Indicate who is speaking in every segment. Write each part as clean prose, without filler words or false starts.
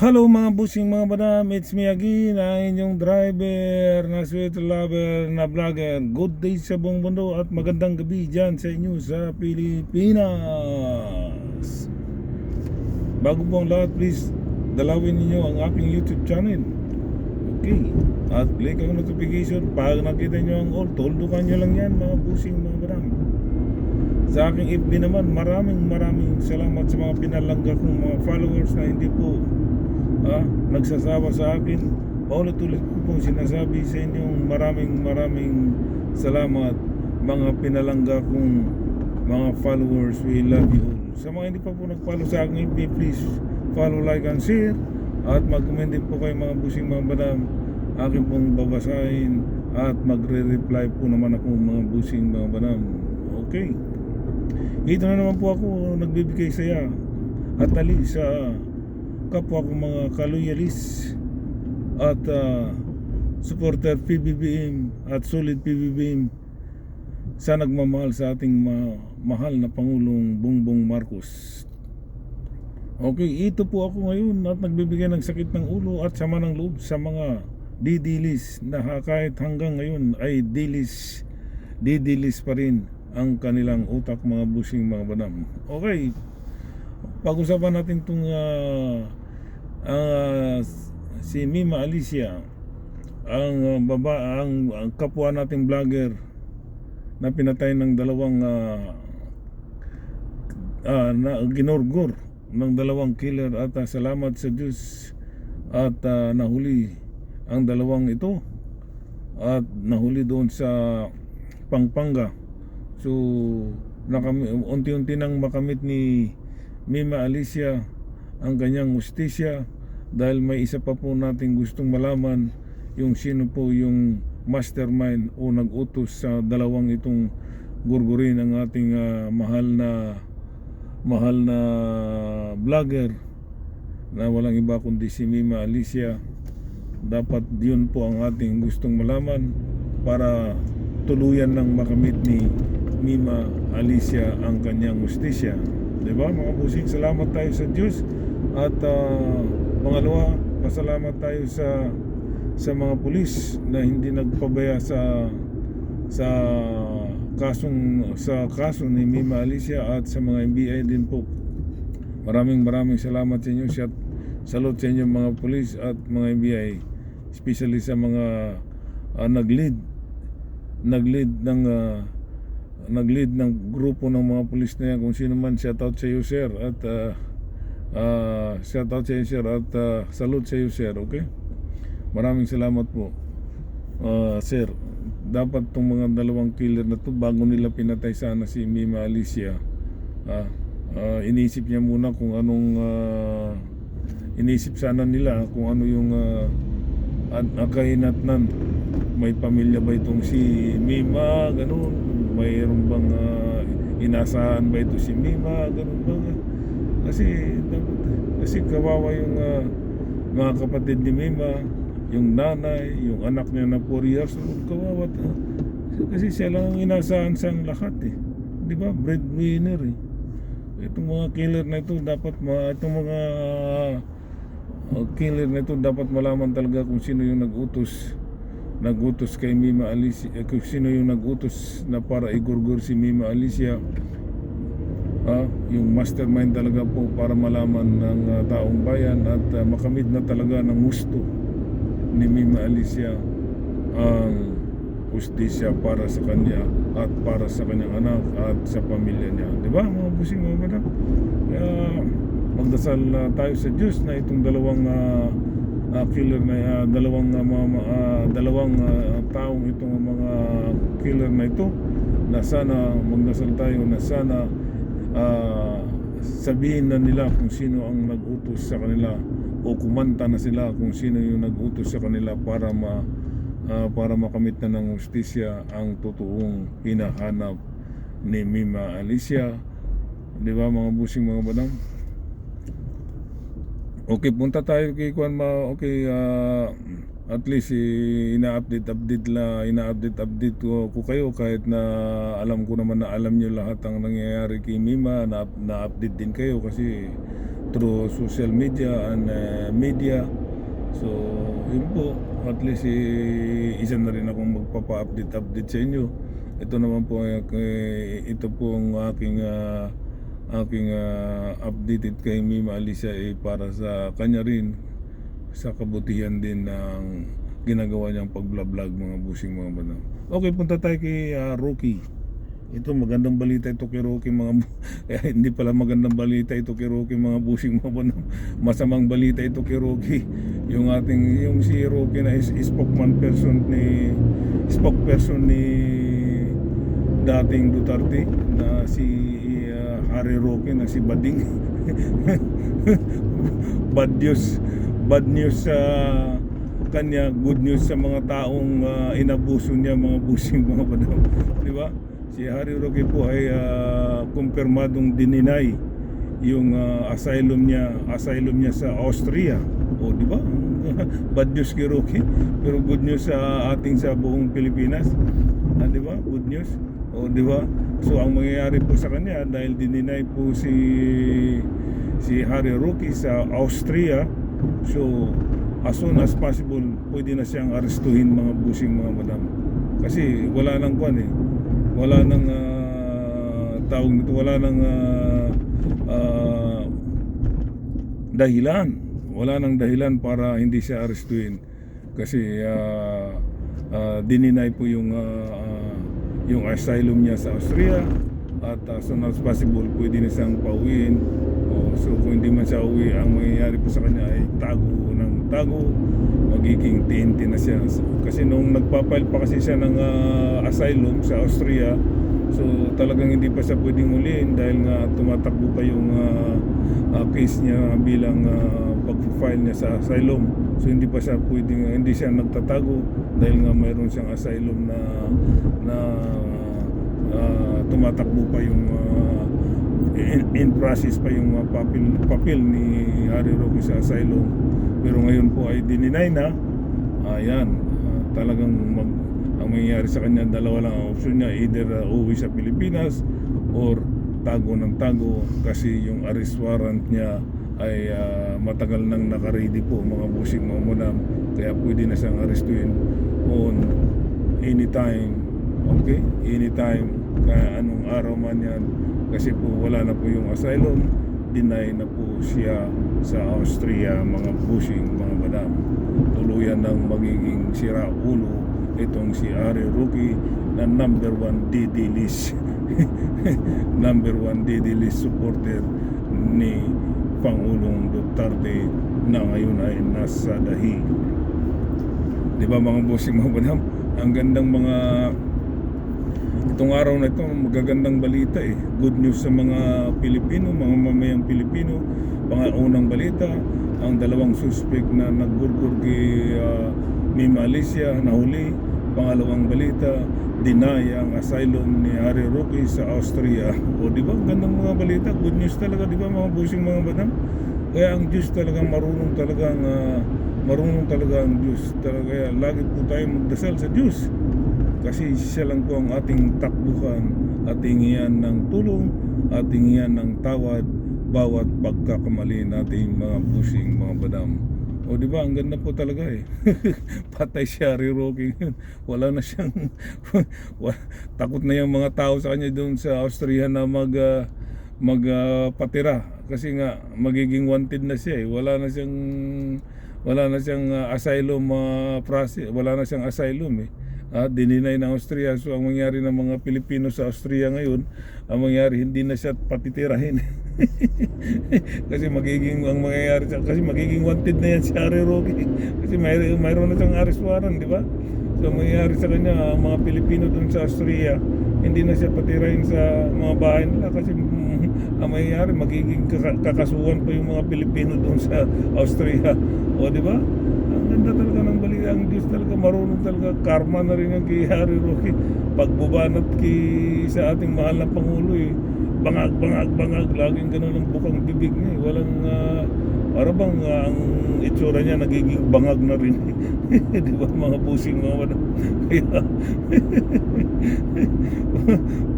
Speaker 1: Hello mga busing mga madam, it's me again, ang inyong driver na sweet lover na vlogger. Good day sa buong mundo at magandang gabi dyan sa inyo sa Pilipinas. Bago po ang lahat, please dalawin ninyo ang aking YouTube channel. Okay, at click ang notification. Pag nakita nyo ang all, tuldukan nyo lang yan mga busing mga madam. Sa aking FB naman, maraming salamat sa mga pinalangga kong mga followers na hindi po nagsasawa sa akin. Paulit-ulit ko pong sinasabi sa inyong maraming salamat mga pinalangga kong mga followers. We love you all. Sa mga hindi pa po nag-follow sa akin FB, please follow, like and share. At mag-comment din po kayo mga busing mga madam. Akin pong babasahin at magre-reply po naman ako mga busing mga madam. Okay, ito na naman po ako nagbibigay saya at tali sa kapwa ko mga kaloyalis at supporter PBBM at solid PBBM sa nagmamahal sa ating mahal na Pangulong Bongbong Marcos. Okay, ito po ako ngayon at nagbibigay ng sakit ng ulo at sama ng loob sa mga didilis na kahit hanggang ngayon ay didilis pa rin ang kanilang utak mga busing mga banam. Okay, pag-usapan natin itong si Mima Alicia, ang kapwa nating vlogger na pinatay ng dalawang ginorgor ng dalawang killer at salamat sa Diyos at nahuli ang dalawang ito at nahuli doon sa Pampanga. So unti-unti nang makamit ni Mima Alicia ang kanyang hustisya dahil may isa pa po nating gustong malaman yung sino po yung mastermind o nag-utos sa dalawang itong gurgurin ang ating mahal na vlogger na walang iba kundi si Mima Alicia. Dapat yun po ang ating gustong malaman para tuluyan ng makamit ni Mima Alicia ang kanyang hustisya. Diba mga busing, salamat tayo sa Diyos. At pangalawa, pasalamat tayo sa mga pulis na hindi nagpabaya sa kaso ni Mima Alicia at sa mga NBI din po. Maraming salamat sa inyo. Salute sa inyo mga pulis at mga NBI, especially sa mga nag-lead ng grupo ng mga pulis na yan. Kung sino man, shout out sa iyo sir at shout out sa iyo sir at salute sa iyo sir. Okay, maraming salamat po sir. Dapat tong mga dalawang killer na to, bago nila pinatay sana si Mima Alicia, inisip niya muna kung anong inisip sana nila kung ano yung kahinatnan. May pamilya ba itong si Mima, ganun? Mayroon bang inasahan ba ito si Mima, ganun ba? Kasi kawawa yung mga kapatid ni Mima, yung nanay, yung anak niya na 4 years old, kawawa. Kasi siya lang ang inasahan sa lahat eh. Di ba? Breadwinner eh. Itong mga killer na ito dapat dapat malaman talaga kung sino yung nagutos kay Mima Alicia, kung sino yung nagutos na para igurgur si Mima Alicia. Yung mastermind talaga po para malaman ng taong bayan at makamit na talaga ng gusto ni Mima Alicia ang hustisya para sa kanya at para sa kanyang anak at sa pamilya niya. Diba mga busing mga madam? Kaya magdasal tayo sa Diyos na itong dalawang killer na dalawang taong itong mga killer na ito, na sana magdasal tayo na sana sabihin na nila kung sino ang nag-utos sa kanila o kumanta na sila kung sino yung nag-utos sa kanila para makamit na ng hustisya ang totoong hinahanap ni Mima Alicia. Di ba mga busing mga badang? Okay, punta tayo kay Kuan okay, at least ina-update ko kayo kahit na alam ko naman na alam niyo lahat ang nangyayari kay Mima, na-update din kayo kasi through social media and media. So yun po, at least isa na rin akong magpapa-update sa inyo. Ito naman po ito po ang aking updated kay Mima Alicia para sa kanya rin, sa kabutihan din ng ginagawa niyang pag-vlog mga busing mga bana. Okay, punta tayo kay Rocky. Ito magandang balita ito kay Rocky mga hindi pala magandang balita ito kay Rocky mga busing mga bana. Masamang balita ito kay Rocky. Yung si Rocky na spokesperson ni dating Duterte na si Harry Roque na si Bading. Bad news sa kanya, good news sa mga taong inabuso niya mga busing mga badam, di ba? Si Harry Roque po ay kumpirmadong dininay yung asylum niya sa Austria. O di ba? Bad news kay Roque, pero good news sa buong Pilipinas. Di ba? Good news. O di ba? So ang mangyayari po sa kanya, dahil dininay po si Harry Roque sa Austria, so as soon as possible pwede na siyang arestuhin mga busing mga madam. Kasi wala nang wala nang tawag nito, wala nang dahilan para hindi siya arestuhin. Kasi dininay po yung asylum niya sa Austria, at as soon as possible pwede na siyang pauwiin. So kung hindi man siya uwi, ang mangyayari po sa kanya ay tago, magiging TNT na siya. Kasi nung nagpapile pa kasi siya ng asylum sa Austria, so talagang hindi pa siya pwedeng uliin dahil nga tumatakbo pa yung case niya bilang pag-file niya sa asylum. So hindi siya nagtatago dahil nga mayroon siyang asylum na tumatakbo pa yung in process pa yung papel ni Harry Roque sa asylum. Pero ngayon po ay dininay na. Ayan, talagang ang mangyayari sa kanya, dalawa lang ang option niya, either uwi sa Pilipinas or tago ng tago, kasi yung arrest warrant niya ay matagal nang naka-ready po mga busing mga madam. Kaya pwede na siyang arrestuin on anytime. Okay? Anytime, kaya anong araw man yan. Kasi po wala na po yung asylum, deny na po siya sa Austria mga busing mga madam. Tuluyan ng magiging sira ulo itong si Harry Roque na number 1 DD list number 1 DD list supporter ni Pangulong Duterte na ngayon ay nasa dahi. Di ba mga busing mga madam? Ang gandang itong araw na ito, magagandang balita Good news sa mga Pilipino, mga mamayang Pilipino. Pangunang balita, ang dalawang suspect na naggurgur kay Mima Alicia nahuli. Pangalawang balita, deny ang asylum ni Harry Roque sa Austria. O di ba, gandang mga balita, good news talaga, di ba mga busing mga madam? Kaya ang Diyos talaga marunong talaga ang Diyos talaga. Kaya lagi po tayo magdasal sa Diyos, kasi siya lang po ang ating takbuhan, ating iyan ng tulong, ating iyan ng tawad bawat pagkakamali nating mga busing mga badam. O di ba, ang ganda po talaga Patay si Harry Roque. Wala na siyang takot na yung mga tao sa kanya doon sa Austria na magpatira, kasi nga magiging wanted na siya Wala na siyang asylum process, wala na siyang asylum dininay ng Austria. So ang mangyari ng mga Pilipino sa Austria ngayon, ang mangyari hindi na siya patitirahin kasi magiging wanted na yan si Harry Roque kasi mayroon na siyang arrest warrant, di ba? So ang mangyari sa kanya, ang mga Pilipino dun sa Austria, hindi na siya patirahin sa mga bahay nila, kasi ang mangyayari, magiging kakasuhan pa yung mga Pilipino dun sa Austria. O di ba? Ang ganda talaga ng balita. Ang Diyos talaga marunong talaga. Karma na rin ang kay Harry Roque. Pagbubanat sa ating mahal na Pangulo bangag, laging ganun ang bukang bibig niya walang parang ang itsura niya nagiging bangag na rin di ba mga busing mga wala. Kaya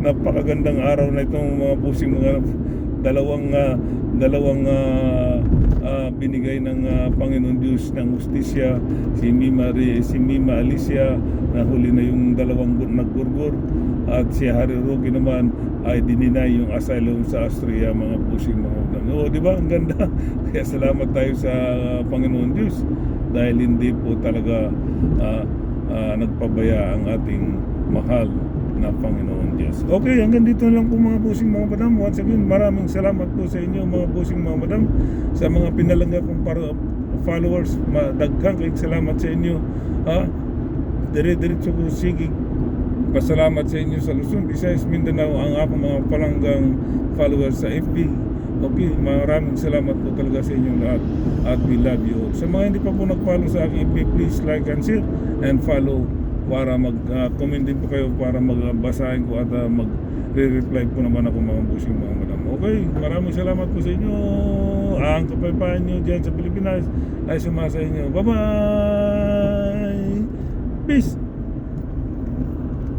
Speaker 1: napakagandang araw na itong mga busing mga dalawang binigay ng Panginoon Diyos ng hustisya, si Mima Alicia, nahuli na yung dalawang nagburgur, at si Harry Roque naman ay dininay yung asylum sa Austria, mga pusing mga udang. Oo, di ba? Ang ganda. Kaya salamat tayo sa Panginoon Diyos dahil hindi po talaga nagpabaya ang ating mahal na Panginoon Diyos. Okay, hanggang dito lang po mga pusing mga madam. Once again, maraming salamat po sa inyo mga pusing mga madam, sa mga pinalangga kong followers. Daghang kayong salamat sa inyo. Dire-diretso ko sige pasalamat sa inyo sa Luzon, Visayas, Mindanao, ang akong mga palanggang followers sa FB. Okay, maraming salamat po talaga sa inyong lahat at we love you all. Sa mga hindi pa po nag-follow sa aking FB, please like and share and follow para mag-comment din po kayo para magbasahin ko at mag-reply po naman ako mga busing mga madam. Okay, maraming salamat po sa inyo. Ang kapayapaan nyo dyan sa Pilipinas ay sumasa inyo. Bye-bye! Peace!